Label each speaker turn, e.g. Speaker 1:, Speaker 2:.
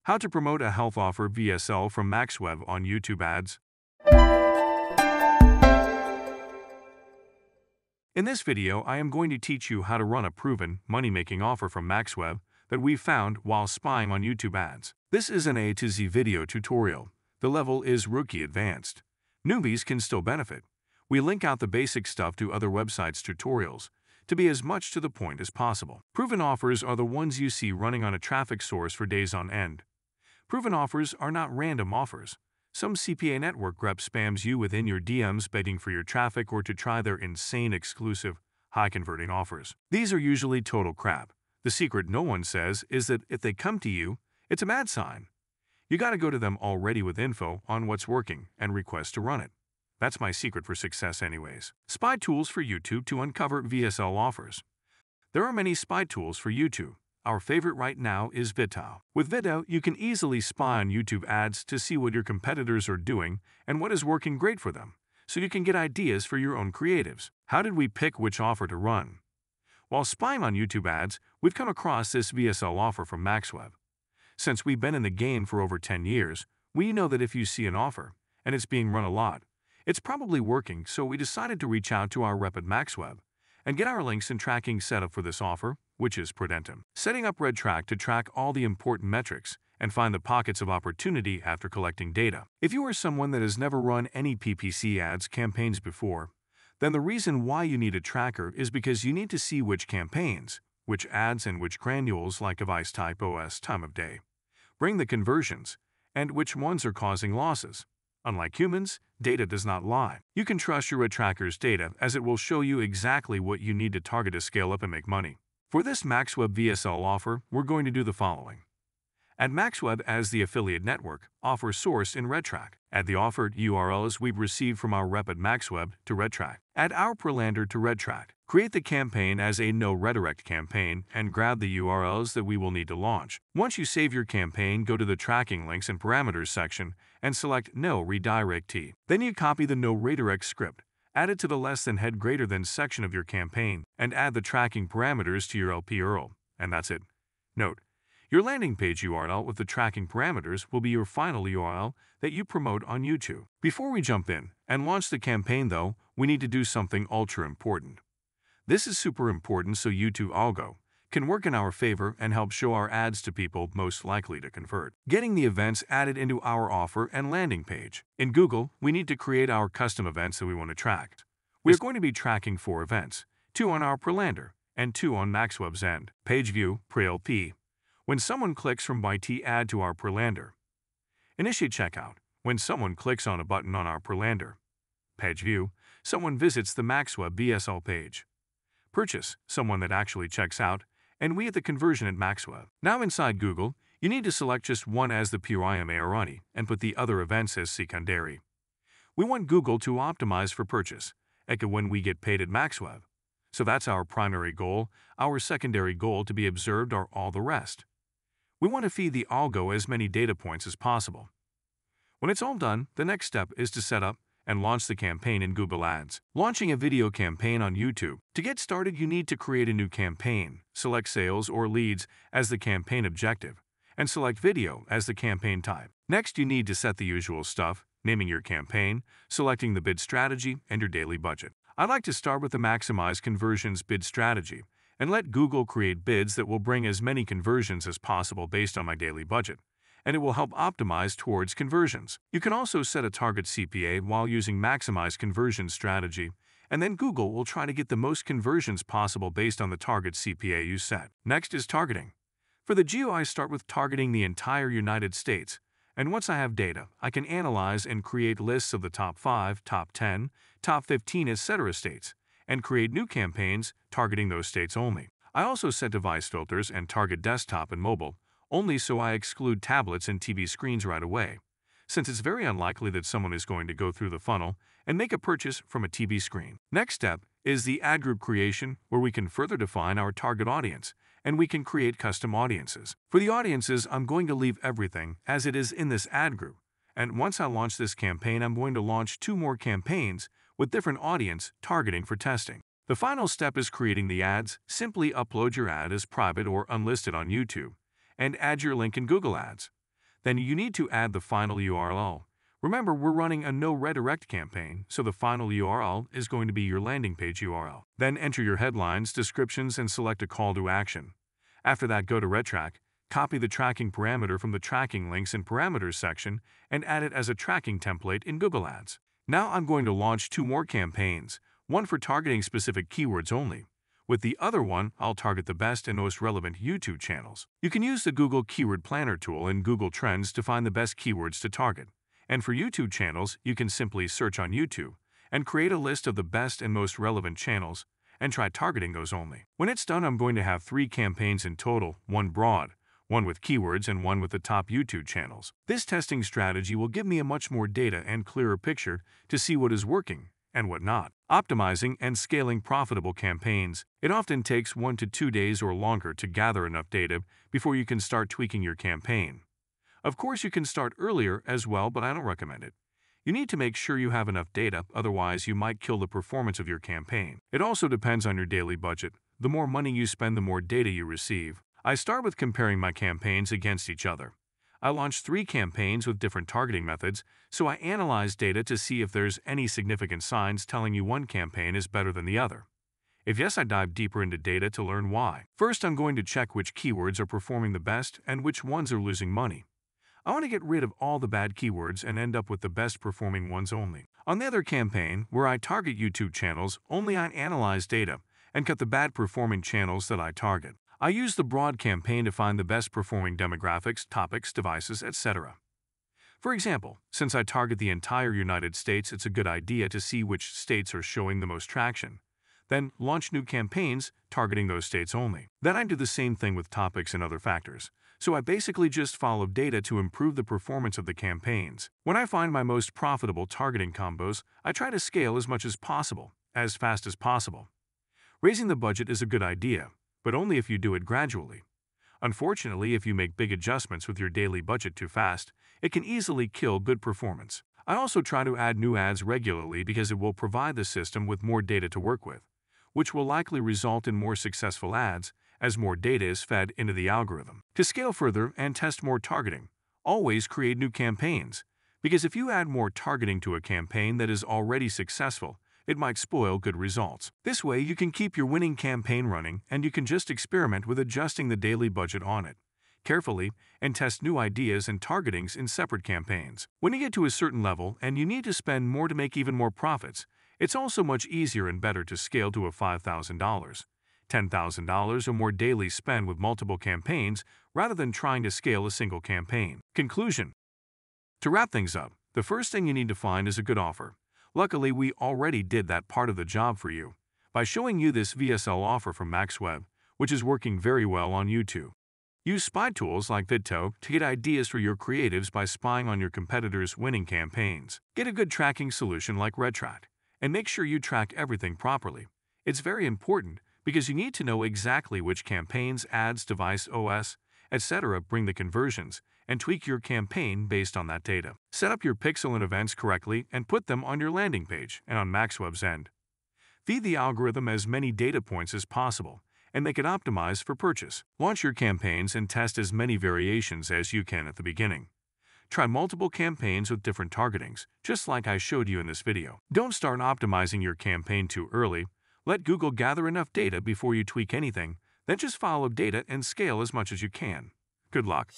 Speaker 1: How to promote a health offer VSL from MaxWeb on YouTube ads. In this video, I am going to teach you how to run a proven, money-making offer from MaxWeb that we found while spying on YouTube ads. This is an A to Z video tutorial. The level is Rookie Advanced. Newbies can still benefit. We link out the basic stuff to other websites' tutorials to be as much to the point as possible. Proven offers are the ones you see running on a traffic source for days on end. Proven offers are not random offers. Some CPA network rep spams you within your DMs begging for your traffic or to try their insane exclusive, high-converting offers. These are usually total crap. The secret no one says is that if they come to you, it's a mad sign. You gotta go to them already with info on what's working and request to run it. That's my secret for success anyways. Spy tools for YouTube to uncover VSL offers. There are many spy tools for YouTube. Our favorite right now is Vidtile. With Vidtile, you can easily spy on YouTube ads to see what your competitors are doing and what is working great for them, so you can get ideas for your own creatives. How did we pick which offer to run? While spying on YouTube ads, we've come across this VSL offer from MaxWeb. Since we've been in the game for over 10 years, we know that if you see an offer, and it's being run a lot, it's probably working, so we decided to reach out to our rep at MaxWeb and get our links and tracking set up for this offer, which is Predentum. Setting up RedTrack to track all the important metrics and find the pockets of opportunity after collecting data. If you are someone that has never run any PPC ads campaigns before, then the reason why you need a tracker is because you need to see which campaigns, which ads and which granules like device type, OS, time of day, bring the conversions, and which ones are causing losses. Unlike humans, data does not lie. You can trust your RedTracker's data as it will show you exactly what you need to target to scale up and make money. For this MaxWeb VSL offer, we're going to do the following. Add MaxWeb as the affiliate network, offer source in RedTrack. Add the offered URLs we've received from our rep at MaxWeb to RedTrack. Add our Prelander to RedTrack. Create the campaign as a no redirect campaign and grab the URLs that we will need to launch. Once you save your campaign, go to the tracking links and parameters section and select No Redirect T. Then you copy the No Redirect script. Add it to the less than head greater than section of your campaign and add the tracking parameters to your LP URL, and that's it. Note, your landing page URL with the tracking parameters will be your final URL that you promote on YouTube. Before we jump in and launch the campaign though, we need to do something ultra important. This is super important so YouTube algo can work in our favor and help show our ads to people most likely to convert. Getting the events added into our offer and landing page. In Google, we need to create our custom events that we want to track. We are going to be tracking 4 events, 2 on our Prelander and 2 on MaxWeb's end. Page view, PreLP. When someone clicks from YT add to our Prelander. Initiate checkout. When someone clicks on a button on our Prelander. Page view. Someone visits the MaxWeb VSL page. Purchase. Someone that actually checks out. And we at the conversion at MaxWeb. Now inside Google, you need to select just one as the PRIM Arani and put the other events as secondary. We want Google to optimize for purchase, aka when we get paid at MaxWeb. So that's our primary goal. Our secondary goal to be observed are all the rest. We want to feed the algo as many data points as possible. When it's all done, the next step is to set up and launch the campaign in Google Ads. Launching a video campaign on YouTube. To get started, you need to create a new campaign, select sales or leads as the campaign objective, and select video as the campaign type. Next, you need to set the usual stuff, naming your campaign, selecting the bid strategy, and your daily budget. I'd like to start with the Maximize Conversions bid strategy and let Google create bids that will bring as many conversions as possible based on my daily budget, and it will help optimize towards conversions. You can also set a target CPA while using Maximize Conversion strategy, and then Google will try to get the most conversions possible based on the target CPA you set. Next is targeting. For the geo, I start with targeting the entire United States, and once I have data, I can analyze and create lists of the top 5, top 10, top 15, etc. states, and create new campaigns targeting those states only. I also set device filters and target desktop and mobile, only so I exclude tablets and TV screens right away, since it's very unlikely that someone is going to go through the funnel and make a purchase from a TV screen. Next step is the ad group creation, where we can further define our target audience, and we can create custom audiences. For the audiences, I'm going to leave everything as it is in this ad group, and once I launch this campaign, I'm going to launch 2 more campaigns with different audience targeting for testing. The final step is creating the ads. Simply upload your ad as private or unlisted on YouTube and add your link in Google Ads. Then you need to add the final URL. Remember, we're running a no redirect campaign, so the final URL is going to be your landing page URL. Then enter your headlines, descriptions, and select a call to action. After that, go to RedTrack, copy the tracking parameter from the tracking links and parameters section, and add it as a tracking template in Google Ads. Now I'm going to launch 2 more campaigns, one for targeting specific keywords only. With the other one, I'll target the best and most relevant YouTube channels. You can use the Google Keyword Planner tool in Google Trends to find the best keywords to target. And for YouTube channels, you can simply search on YouTube and create a list of the best and most relevant channels and try targeting those only. When it's done, I'm going to have 3 campaigns in total, one broad, one with keywords, and one with the top YouTube channels. This testing strategy will give me a much more data and clearer picture to see what is working and what not. Optimizing and scaling profitable campaigns. It often takes 1 to 2 days or longer to gather enough data before you can start tweaking your campaign. Of course, you can start earlier as well, but I don't recommend it. You need to make sure you have enough data, otherwise you might kill the performance of your campaign. It also depends on your daily budget. The more money you spend, the more data you receive. I start with comparing my campaigns against each other. I launched 3 campaigns with different targeting methods, so I analyze data to see if there's any significant signs telling you one campaign is better than the other. If yes, I dive deeper into data to learn why. First, I'm going to check which keywords are performing the best and which ones are losing money. I want to get rid of all the bad keywords and end up with the best performing ones only. On the other campaign, where I target YouTube channels, only I analyze data and cut the bad performing channels that I target. I use the broad campaign to find the best performing demographics, topics, devices, etc. For example, since I target the entire United States, it's a good idea to see which states are showing the most traction. Then launch new campaigns targeting those states only. Then I do the same thing with topics and other factors. So I basically just follow data to improve the performance of the campaigns. When I find my most profitable targeting combos, I try to scale as much as possible, as fast as possible. Raising the budget is a good idea, but only if you do it gradually. Unfortunately, if you make big adjustments with your daily budget too fast, it can easily kill good performance. I also try to add new ads regularly because it will provide the system with more data to work with, which will likely result in more successful ads as more data is fed into the algorithm. To scale further and test more targeting, always create new campaigns, because if you add more targeting to a campaign that is already successful, it might spoil good results. This way, you can keep your winning campaign running and you can just experiment with adjusting the daily budget on it carefully and test new ideas and targetings in separate campaigns. When you get to a certain level and you need to spend more to make even more profits, it's also much easier and better to scale to a $5,000, $10,000 or more daily spend with multiple campaigns rather than trying to scale a single campaign. Conclusion. To wrap things up, the first thing you need to find is a good offer. Luckily, we already did that part of the job for you by showing you this VSL offer from MaxWeb, which is working very well on YouTube. Use spy tools like VidToe to get ideas for your creatives by spying on your competitors' winning campaigns. Get a good tracking solution like RedTrack, and make sure you track everything properly. It's very important because you need to know exactly which campaigns, ads, device, OS, etc. bring the conversions, and tweak your campaign based on that data. Set up your pixel and events correctly and put them on your landing page and on MaxWeb's end. Feed the algorithm as many data points as possible and make it optimized for purchase. Launch your campaigns and test as many variations as you can at the beginning. Try multiple campaigns with different targetings, just like I showed you in this video. Don't start optimizing your campaign too early. Let Google gather enough data before you tweak anything, then just follow data and scale as much as you can. Good luck.